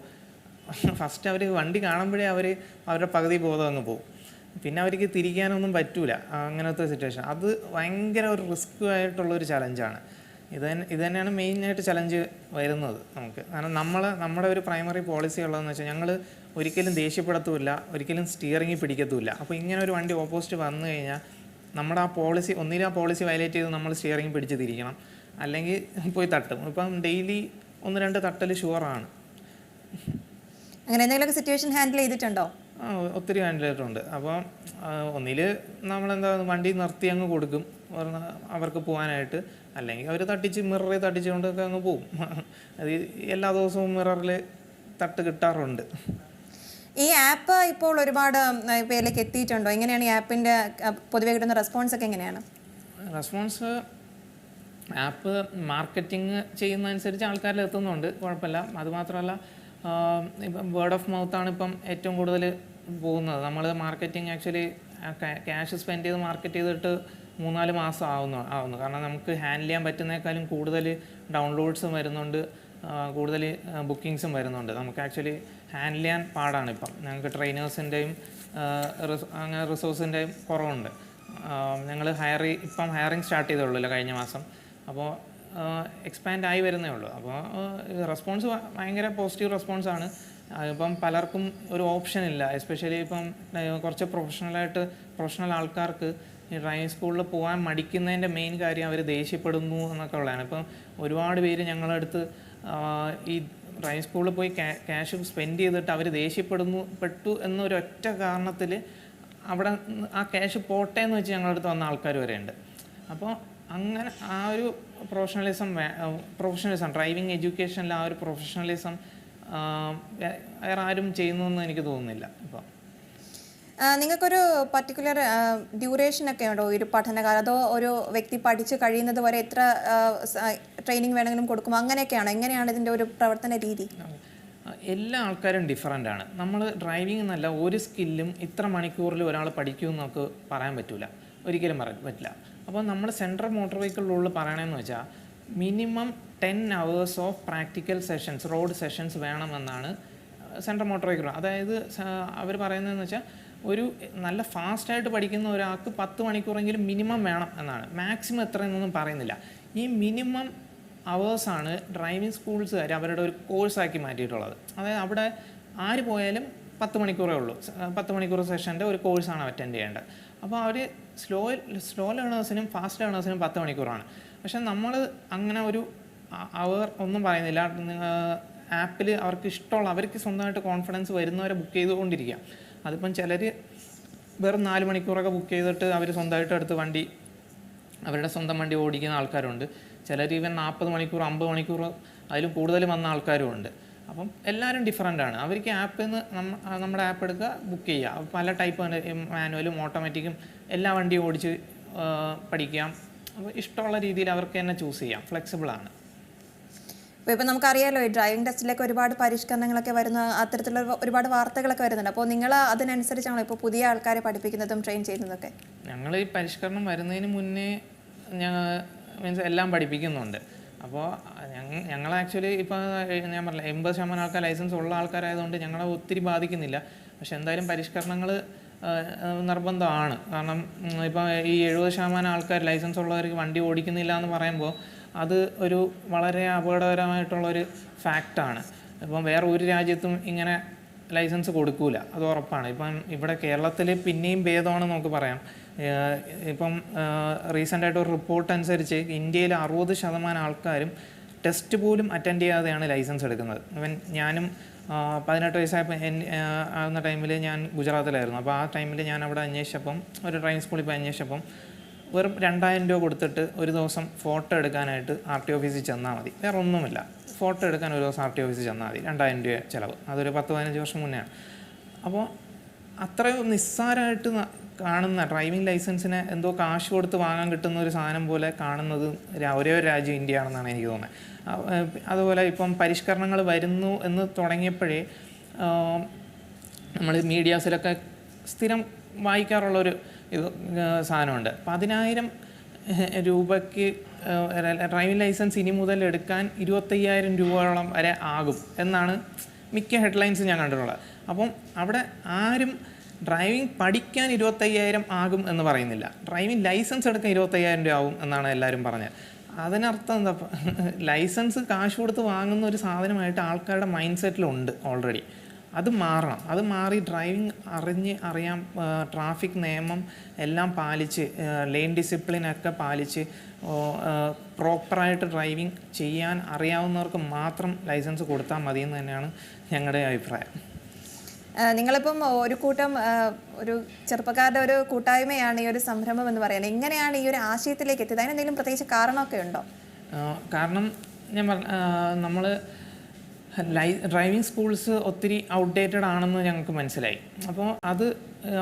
ഫസ്റ്റ് അവർ വണ്ടി കാണുമ്പോഴേ അവരുടെ പകുതി ബോധം അങ്ങ് പോകും. പിന്നെ അവർക്ക് തിരിക്കാനൊന്നും പറ്റൂല. അങ്ങനത്തെ സിറ്റുവേഷൻ അത് ഭയങ്കര ഒരു റിസ്ക് ആയിട്ടുള്ളൊരു ചലഞ്ചാണ്. ഇത് തന്നെയാണ് മെയിനായിട്ട് ചലഞ്ച് വരുന്നത് നമുക്ക്. കാരണം നമ്മുടെ ഒരു പ്രൈമറി പോളിസി ഉള്ളതെന്ന് വെച്ചാൽ ഞങ്ങൾ ഒരിക്കലും ദേഷ്യപ്പെടത്തുമില്ല, ഒരിക്കലും സ്റ്റിയറിംഗ് പിടിക്കത്തുമില്ല. അപ്പോൾ ഇങ്ങനെ ഒരു വണ്ടി ഓപ്പോസിറ്റ് വന്നു കഴിഞ്ഞാൽ നമ്മുടെ ആ പോളിസി ഒന്നിലും ആ പോളിസി വയലേറ്റ് ചെയ്ത് നമ്മൾ സ്റ്റിയറിംഗ് പിടിച്ച് തിരിക്കണം, അല്ലെങ്കിൽ പോയി തട്ടും. ഇപ്പം ഡെയിലി 1-2 തട്ടൽ ഷുവറാണ്. അങ്ങനെ എന്തെങ്കിലുമൊക്കെ സിറ്റുവേഷൻ ഹാൻഡിൽ ചെയ്തിട്ടുണ്ടോ? ഒത്തിരി ഹാൻഡിൽ ചെയ്തിട്ടുണ്ട്. അപ്പോൾ ഒന്നിൽ നമ്മളെന്താ വണ്ടി നിർത്തി അങ്ങ് കൊടുക്കും അവർക്ക് പോകാനായിട്ട്, അല്ലെങ്കിൽ അവർ മിററിൽ തട്ടിച്ചുകൊണ്ടൊക്കെ അങ്ങ് പോവും. അത് എല്ലാ ദിവസവും മിററിൽ തട്ട് കിട്ടാറുണ്ട്. ഈ ആപ്പ് ഇപ്പോൾ ഒരുപാട് പേരിലേക്ക് എത്തിയിട്ടുണ്ടോ? എങ്ങനെയാണ് ഈ ആപ്പിൻ്റെ പൊതുവെ കിട്ടുന്ന റെസ്പോൺസ് ഒക്കെ എങ്ങനെയാണ്? റെസ്പോൺസ് ആപ്പ് മാർക്കറ്റിംഗ് ചെയ്യുന്നതനുസരിച്ച് ആൾക്കാരിൽ എത്തുന്നുണ്ട്, കുഴപ്പമില്ല. അതുമാത്രമല്ല ഇപ്പം വേർഡ് ഓഫ് മൗത്താണ് ഇപ്പം ഏറ്റവും കൂടുതൽ പോകുന്നത്. നമ്മൾ മാർക്കറ്റിംഗ് ആക്ച്വലി ക്യാഷ് സ്പെൻഡ് ചെയ്ത് മാർക്കറ്റ് ചെയ്തിട്ട് 3-4 മാസം ആവുന്നു. കാരണം നമുക്ക് ഹാൻഡിൽ ചെയ്യാൻ പറ്റുന്നേക്കാളും കൂടുതൽ ഡൗൺലോഡ്സും വരുന്നുണ്ട്, കൂടുതൽ ബുക്കിങ്സും വരുന്നുണ്ട്. നമുക്ക് ആക്ച്വലി ഹാൻഡിൽ ചെയ്യാൻ പാടാണ്. ഇപ്പം ഞങ്ങൾക്ക് ട്രെയിനേഴ്സിൻ്റെയും അങ്ങനെ റിസോഴ്സിൻ്റെയും കുറവുണ്ട്. ഞങ്ങൾ ഹയറിങ് സ്റ്റാർട്ട് ചെയ്തോളൂല്ലോ കഴിഞ്ഞ മാസം. അപ്പോൾ എക്സ്പാൻഡ് ആയി വരുന്നേ ഉള്ളൂ. അപ്പോൾ റെസ്പോൺസ് ഭയങ്കര പോസിറ്റീവ് റെസ്പോൺസാണ്. ഇപ്പം പലർക്കും ഒരു ഓപ്ഷൻ ഇല്ല. എസ്പെഷ്യലി ഇപ്പം കുറച്ച് പ്രൊഫഷണൽ ആൾക്കാർക്ക് ഈ ഡ്രൈവിംഗ് സ്കൂളിൽ പോകാൻ മടിക്കുന്നതിൻ്റെ മെയിൻ കാര്യം അവർ ദേഷ്യപ്പെടുന്നു എന്നൊക്കെ ഉള്ളതാണ്. ഇപ്പം ഒരുപാട് പേര് ഞങ്ങളടുത്ത് ഈ ഡ്രൈവിംഗ് സ്കൂളിൽ പോയി ക്യാഷ് സ്പെൻഡ് ചെയ്തിട്ട് അവർ പെട്ടു എന്നൊരൊറ്റ കാരണത്തിൽ അവിടെ ആ ക്യാഷ് പോട്ടെ എന്ന് വെച്ച് ഞങ്ങളടുത്ത് വന്ന ആൾക്കാർ വരെ ഉണ്ട്. അപ്പോൾ അങ്ങനെ ആ ഒരു പ്രൊഫഷണലിസം ഡ്രൈവിംഗ് എഡ്യൂക്കേഷനിൽ ആ ഒരു പ്രൊഫഷണലിസം വേറെ ആരും ചെയ്യുന്നതെന്ന് എനിക്ക് തോന്നുന്നില്ല. ഇപ്പോൾ നിങ്ങൾക്കൊരു പർട്ടിക്കുലർ ഡ്യൂറേഷൻ ഒക്കെ ഉണ്ടോ ഒരു പഠനകാലം? അതോ ഒരു വ്യക്തി പഠിച്ച് കഴിയുന്നത് വരെ എത്ര ട്രെയിനിങ് വേണമെങ്കിലും കൊടുക്കും, അങ്ങനെയൊക്കെയാണോ? എങ്ങനെയാണ് ഇതിൻ്റെ ഒരു പ്രവർത്തന രീതി? എല്ലാ ആൾക്കാരും ഡിഫറൻ്റ് ആണ്. നമ്മൾ ഡ്രൈവിംഗ് എന്നല്ല ഒരു സ്കില്ലും ഇത്ര മണിക്കൂറിൽ ഒരാൾ പഠിക്കുമെന്ന് നമുക്ക് പറയാൻ പറ്റില്ല, ഒരിക്കലും പറയാൻ പറ്റില്ല. അപ്പോൾ നമ്മൾ സെൻട്രൽ മോട്ടോർ വെഹിക്കിളിലുള്ള പറയണമെന്ന് വെച്ചാൽ minimum 10 hours of practical sessions, road sessions വേണമെന്നാണ് സെൻട്രൽ മോട്ടോർ വെഹിക്കിൾ. അതായത് അവർ പറയുന്നതെന്ന് വെച്ചാൽ ഒരു നല്ല ഫാസ്റ്റായിട്ട് പഠിക്കുന്ന ഒരാൾക്ക് 10 മണിക്കൂറെങ്കിലും മിനിമം വേണം എന്നാണ്. മാക്സിമം എത്രയെന്നൊന്നും പറയുന്നില്ല. ഈ മിനിമം അവേഴ്സാണ് ഡ്രൈവിംഗ് സ്കൂൾസുകാർ അവരുടെ ഒരു കോഴ്സാക്കി മാറ്റിയിട്ടുള്ളത്. അതായത് അവിടെ ആര് പോയാലും 10 മണിക്കൂറേ ഉള്ളൂ. 10 മണിക്കൂർ സെഷൻ്റെ ഒരു കോഴ്സാണ് അറ്റൻഡ് ചെയ്യേണ്ടത്. അപ്പോൾ അവർ സ്ലോ ലേണേഴ്സിനും ഫാസ്റ്റ് ലേണേഴ്സിനും 10 മണിക്കൂറാണ്. പക്ഷെ നമ്മൾ അങ്ങനെ ഒരു അവർ ഒന്നും പറയുന്നില്ല. ആപ്പിൽ അവർക്ക് ഇഷ്ടമുള്ള, അവർക്ക് സ്വന്തമായിട്ട് കോൺഫിഡൻസ് വരുന്നവരെ ബുക്ക് ചെയ്തുകൊണ്ടിരിക്കുക. അതിപ്പം ചിലർ വെറും 4 മണിക്കൂറൊക്കെ ബുക്ക് ചെയ്തിട്ട് അവർ സ്വന്തമായിട്ട് എടുത്ത് അവരുടെ സ്വന്തം വണ്ടി ഓടിക്കുന്ന ആൾക്കാരുണ്ട്. ചിലർ ഈവൻ 40 മണിക്കൂർ 50 മണിക്കൂർ അതിലും കൂടുതൽ വന്ന ആൾക്കാരും ഉണ്ട്. അപ്പം എല്ലാവരും ഡിഫറൻ്റാണ്. അവർക്ക് ആപ്പിൽ നിന്ന് നമ്മുടെ ആപ്പ് എടുക്കുക, ബുക്ക് ചെയ്യുക. പല ടൈപ്പ് മാനുവലും ഓട്ടോമാറ്റിക്കും എല്ലാ വണ്ടിയും ഓടിച്ച് പഠിക്കാം. അപ്പോൾ ഇഷ്ടമുള്ള രീതിയിൽ അവർക്ക് തന്നെ ചൂസ് ചെയ്യാം, ഫ്ലെക്സിബിളാണ്. അപ്പോൾ ഇപ്പോൾ നമുക്കറിയാമല്ലോ ഈ ഡ്രൈവിംഗ് ടെസ്റ്റിലൊക്കെ ഒരുപാട് പരിഷ്കരണങ്ങളൊക്കെ വരുന്ന അത്തരത്തിലുള്ള ഒരുപാട് വാർത്തകളൊക്കെ വരുന്നുണ്ട്. അപ്പോൾ നിങ്ങൾ അതിനനുസരിച്ചാണോ ഇപ്പോൾ പുതിയ ആൾക്കാരെ പഠിപ്പിക്കുന്നതും ട്രെയിൻ ചെയ്യുന്നതൊക്കെ? ഞങ്ങൾ ഈ പരിഷ്കരണം വരുന്നതിന് മുന്നേ മീൻസ് എല്ലാം പഠിപ്പിക്കുന്നുണ്ട്. അപ്പോൾ ഞങ്ങൾ ആക്ച്വലി ഇപ്പോൾ ഞാൻ പറഞ്ഞില്ല 80% ആൾക്കാർ ലൈസൻസ് ഉള്ള ആൾക്കാരായതുകൊണ്ട് ഞങ്ങളെ ഒത്തിരി ബാധിക്കുന്നില്ല. പക്ഷെ എന്തായാലും പരിഷ്കരണങ്ങൾ നിർബന്ധമാണ്. കാരണം ഇപ്പോൾ ഈ 70% ആൾക്കാർ ലൈസൻസ് ഉള്ളവർക്ക് വണ്ടി ഓടിക്കുന്നില്ല എന്ന് പറയുമ്പോൾ അത് ഒരു വളരെ അപകടകരമായിട്ടുള്ളൊരു ഫാക്റ്റാണ്. ഇപ്പം വേറെ ഒരു രാജ്യത്തും ഇങ്ങനെ ലൈസൻസ് കൊടുക്കൂല, അത് ഉറപ്പാണ്. ഇപ്പം ഇവിടെ കേരളത്തിൽ പിന്നെയും ഭേദമാണെന്ന് നമുക്ക് പറയാം. ഇപ്പം റീസെൻ്റായിട്ട് ഒരു റിപ്പോർട്ട് അനുസരിച്ച് ഇന്ത്യയിൽ 60% ആൾക്കാരും ടെസ്റ്റ് പോലും അറ്റൻഡ് ചെയ്യാതെയാണ് ലൈസൻസ് എടുക്കുന്നത്. ഇവൻ ഞാനും 18 വയസ്സായപ്പോൾ ആകുന്ന ടൈമിൽ ഞാൻ ഗുജറാത്തിലായിരുന്നു. അപ്പോൾ ആ ടൈമിൽ ഞാൻ അവിടെ അന്വേഷിച്ചപ്പം, ഒരു ഡ്രൈവിംഗ് സ്കൂളിൽ പോയി അന്വേഷിച്ചപ്പം വെറും 2000 രൂപ കൊടുത്തിട്ട് ഒരു ദിവസം ഫോട്ടോ എടുക്കാനായിട്ട് RT ഓഫീസിൽ ചെന്നാൽ മതി. വേറെ ഒന്നുമില്ല, ഫോട്ടോ എടുക്കാൻ ഒരു ദിവസം RT ഓഫീസിൽ ചെന്നാൽ മതി. 2000 രൂപ ചിലവ്. അതൊരു 10-15 വർഷം മുന്നെയാണ്. അപ്പോൾ അത്രയും നിസ്സാരമായിട്ട് കാണുന്ന ഡ്രൈവിംഗ് ലൈസൻസിന് എന്തോ കാശ് കൊടുത്ത് വാങ്ങാൻ കിട്ടുന്ന ഒരു സാധനം പോലെ കാണുന്നത് ഒരേ ഒരു രാജ്യം ഇന്ത്യ ആണെന്നാണ് എനിക്ക് തോന്നുന്നത്. അതുപോലെ ഇപ്പം പരിഷ്കരണങ്ങൾ വരുന്നു എന്ന് തുടങ്ങിയപ്പോഴേ നമ്മൾ മീഡിയാസിലൊക്കെ സ്ഥിരം വായിക്കാറുള്ളൊരു സാധനമുണ്ട്. 10,000 രൂപയ്ക്ക് ഡ്രൈവിംഗ് ലൈസൻസ് ഇനി മുതൽ എടുക്കാൻ 25,000 രൂപയോളം വരെ ആകും എന്നാണ് മിക്ക ഹെഡ്ലൈൻസ് ഞാൻ കണ്ടിട്ടുള്ളത്. അപ്പം അവിടെ ആരും ഡ്രൈവിംഗ് പഠിക്കാൻ 25,000 ആകും എന്ന് പറയുന്നില്ല, ഡ്രൈവിംഗ് ലൈസൻസ് എടുക്കാൻ 25,000 രൂപ ആവും എന്നാണ് എല്ലാവരും പറഞ്ഞത്. അതിനർത്ഥം എന്താ, ലൈസൻസ് കാശ് കൊടുത്ത് വാങ്ങുന്ന ഒരു സാധനമായിട്ട് ആൾക്കാരുടെ മൈൻഡ് സെറ്റിലുണ്ട് ഓൾറെഡി. അത് മാറണം. അത് മാറി ഡ്രൈവിംഗ് അറിയാം, ട്രാഫിക് നിയമം എല്ലാം പാലിച്ച്, ലെയിൻ ഡിസിപ്ലിനൊക്കെ പാലിച്ച് പ്രോപ്പറായിട്ട് ഡ്രൈവിംഗ് ചെയ്യാൻ അറിയാവുന്നവർക്ക് മാത്രം ലൈസൻസ് കൊടുത്താൽ മതി എന്ന് തന്നെയാണ് ഞങ്ങളുടെ അഭിപ്രായം. നിങ്ങളിപ്പം ഒരു കൂട്ടം ഒരു ചെറുപ്പക്കാരുടെ ഒരു കൂട്ടായ്മയാണ് ഈ ഒരു സംരംഭം എന്ന് പറയുന്നത്. എങ്ങനെയാണ് ഈ ഒരു ആശയത്തിലേക്ക് എത്തിയത്? അതിന് എന്തെങ്കിലും പ്രത്യേകിച്ച് കാരണമൊക്കെ ഉണ്ടോ? കാരണം ഞാൻ നമ്മൾ ഡ്രൈവിംഗ് സ്കൂൾസ് ഒത്തിരി ഔട്ട്ഡേറ്റഡ് ആണെന്ന് ഞങ്ങൾക്ക് മനസ്സിലായി. അപ്പോൾ അത്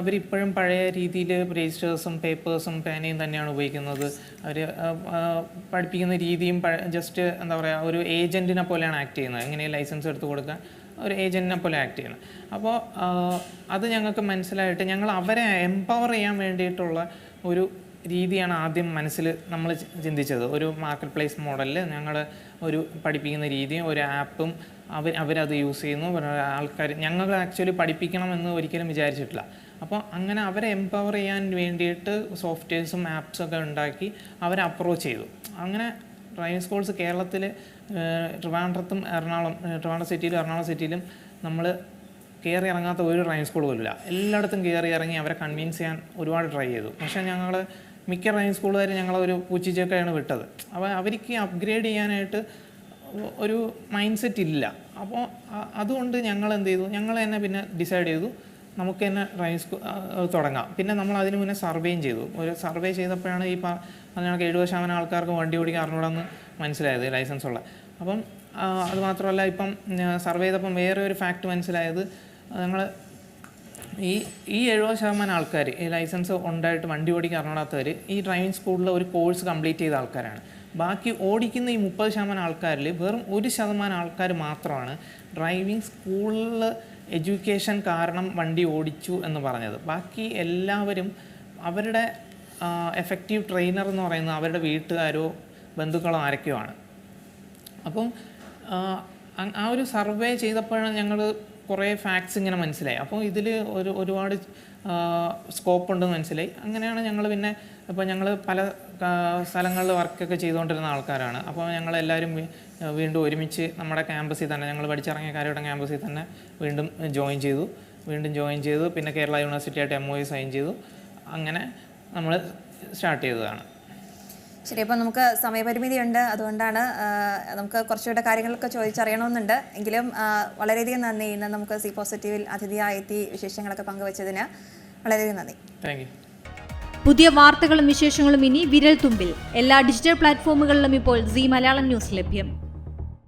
അവരിപ്പോഴും പഴയ രീതിയിൽ രജിസ്റ്റേഴ്സും പേപ്പേഴ്സും പേനയും തന്നെയാണ് ഉപയോഗിക്കുന്നത്. അവർ പഠിപ്പിക്കുന്ന രീതിയും ജസ്റ്റ് എന്താ പറയുക, ഒരു ഏജൻറ്റിനെ പോലെയാണ് ആക്ട് ചെയ്യുന്നത്. എങ്ങനെ ലൈസൻസ് എടുത്ത് കൊടുക്കാൻ ഒരു ഏജൻറ്റിനെ പോലെ ആക്ട് ചെയ്യണം. അപ്പോൾ അത് ഞങ്ങൾക്ക് മനസ്സിലായിട്ട് ഞങ്ങൾ അവരെ എംപവർ ചെയ്യാൻ വേണ്ടിയിട്ടുള്ള ഒരു രീതിയാണ് ആദ്യം മനസ്സിൽ നമ്മൾ ചിന്തിച്ചത്. ഒരു മാർക്കറ്റ് പ്ലേസ് മോഡലിൽ ഞങ്ങൾ ഒരു പഠിപ്പിക്കുന്ന രീതിയും ഒരു ആപ്പും അവരത് യൂസ് ചെയ്യുന്നു. ആൾക്കാർ ഞങ്ങൾ ആക്ച്വലി പഠിപ്പിക്കണമെന്ന് ഒരിക്കലും വിചാരിച്ചിട്ടില്ല. അപ്പോൾ അങ്ങനെ അവരെ എംപവർ ചെയ്യാൻ വേണ്ടിയിട്ട് സോഫ്റ്റ്വെയർസും ആപ്സൊക്കെ ഉണ്ടാക്കി അവരെ അപ്രോച്ച് ചെയ്തു. അങ്ങനെ ഡ്രൈവിംഗ് സ്കൂൾസ് കേരളത്തിൽ ട്രിവാൻഡ്രം സിറ്റിയിലും നമ്മൾ കയറി ഇറങ്ങാത്ത ഒരു ഡ്രൈവിംഗ് സ്കൂൾ പോലുമില്ല. എല്ലായിടത്തും കയറി ഇറങ്ങി അവരെ കൺവിൻസ് ചെയ്യാൻ ഒരുപാട് ട്രൈ ചെയ്തു. പക്ഷേ ഞങ്ങൾ മിക്ക ഡ്രൈവിംഗ് സ്കൂളുകാർ ഞങ്ങളൊരു പൂച്ചിച്ചൊക്കെയാണ് വിട്ടത്. അപ്പോൾ അവർക്ക് അപ്ഗ്രേഡ് ചെയ്യാനായിട്ട് ഒരു മൈൻഡ് സെറ്റ് ഇല്ല. അപ്പോൾ അതുകൊണ്ട് ഞങ്ങൾ എന്ത് ചെയ്തു, ഞങ്ങൾ തന്നെ പിന്നെ ഡിസൈഡ് ചെയ്തു നമുക്ക് തന്നെ ഡ്രൈവിംഗ് സ്കൂൾ തുടങ്ങാം. പിന്നെ നമ്മൾ അതിന് മുന്നേ സർവേയും ചെയ്തു. ഒരു സർവേ ചെയ്തപ്പോഴാണ് ഞങ്ങൾക്ക് 70% ആൾക്കാർക്ക് വണ്ടി ഓടിക്കാൻ അറിഞ്ഞൂടെന്ന് മനസ്സിലായത്, ലൈസൻസ് ഉള്ള. അപ്പം അത് മാത്രമല്ല, ഇപ്പം സർവേ ചെയ്തപ്പം വേറെ ഒരു ഫാക്റ്റ് മനസ്സിലായത്, ഞങ്ങൾ ഈ 70% ആൾക്കാർ ഈ ലൈസൻസ് ഉണ്ടായിട്ട് വണ്ടി ഓടിക്കാൻ അറിഞ്ഞൂടാത്തവർ ഈ ഡ്രൈവിംഗ് സ്കൂളിൽ ഒരു കോഴ്സ് കംപ്ലീറ്റ് ചെയ്ത ആൾക്കാരാണ്. ബാക്കി ഓടിക്കുന്ന ഈ 30% ആൾക്കാരിൽ വെറും 1% ആൾക്കാർ മാത്രമാണ് ഡ്രൈവിംഗ് സ്കൂളിൽ എഡ്യൂക്കേഷൻ കാരണം വണ്ടി ഓടിച്ചു എന്ന് പറഞ്ഞത്. ബാക്കി എല്ലാവരും അവരുടെ എഫക്റ്റീവ് ട്രെയിനർ എന്ന് പറയുന്നത് അവരുടെ വീട്ടുകാരോ ബന്ധുക്കളോ ആരൊക്കെയോ ആണ്. അപ്പം ആ ഒരു സർവേ ചെയ്തപ്പോഴാണ് ഞങ്ങൾ കുറേ ഫാക്ട്സ് ഇങ്ങനെ മനസ്സിലായി. അപ്പോൾ ഇതിൽ ഒരുപാട് സ്കോപ്പ് ഉണ്ടെന്ന് മനസ്സിലായി. അങ്ങനെയാണ് ഞങ്ങൾ പിന്നെ ഇപ്പോൾ ഞങ്ങൾ പല സ്ഥലങ്ങളിൽ വർക്കൊക്കെ ചെയ്തുകൊണ്ടിരുന്ന ആൾക്കാരാണ്. അപ്പോൾ ഞങ്ങളെല്ലാവരും വീണ്ടും ഒരുമിച്ച് നമ്മുടെ ക്യാമ്പസിൽ തന്നെ, ഞങ്ങൾ പഠിച്ചിറങ്ങിയ കാര്യയുടെ ക്യാമ്പസിൽ തന്നെ വീണ്ടും ജോയിൻ ചെയ്തു. പിന്നെ കേരള യൂണിവേഴ്സിറ്റിയായിട്ട് MOU സൈൻ ചെയ്തു. അങ്ങനെ നമ്മൾ സ്റ്റാർട്ട് ചെയ്തതാണ്. ശരി, അപ്പോൾ നമുക്ക് സമയപരിമിതിയുണ്ട്, അതുകൊണ്ടാണ് നമുക്ക് കുറച്ചുകൂടെ കാര്യങ്ങളൊക്കെ ചോദിച്ചറിയണമെന്നുണ്ട്. എങ്കിലും വളരെയധികം നന്ദി. ഇന്ന് നമുക്ക് സി പോസിറ്റീവിൽ അതിഥിയായി എത്തി വിശേഷങ്ങളൊക്കെ പങ്കുവച്ചതിന് വളരെയധികം നന്ദി. Thank you. പുതിയ വാർത്തകളും വിശേഷങ്ങളും ഇനി വിരൽ തുമ്പിൽ. എല്ലാ ഡിജിറ്റൽ പ്ലാറ്റ്ഫോമുകളിലും ഇപ്പോൾ സി മലയാളം ന്യൂസ് ലഭ്യം.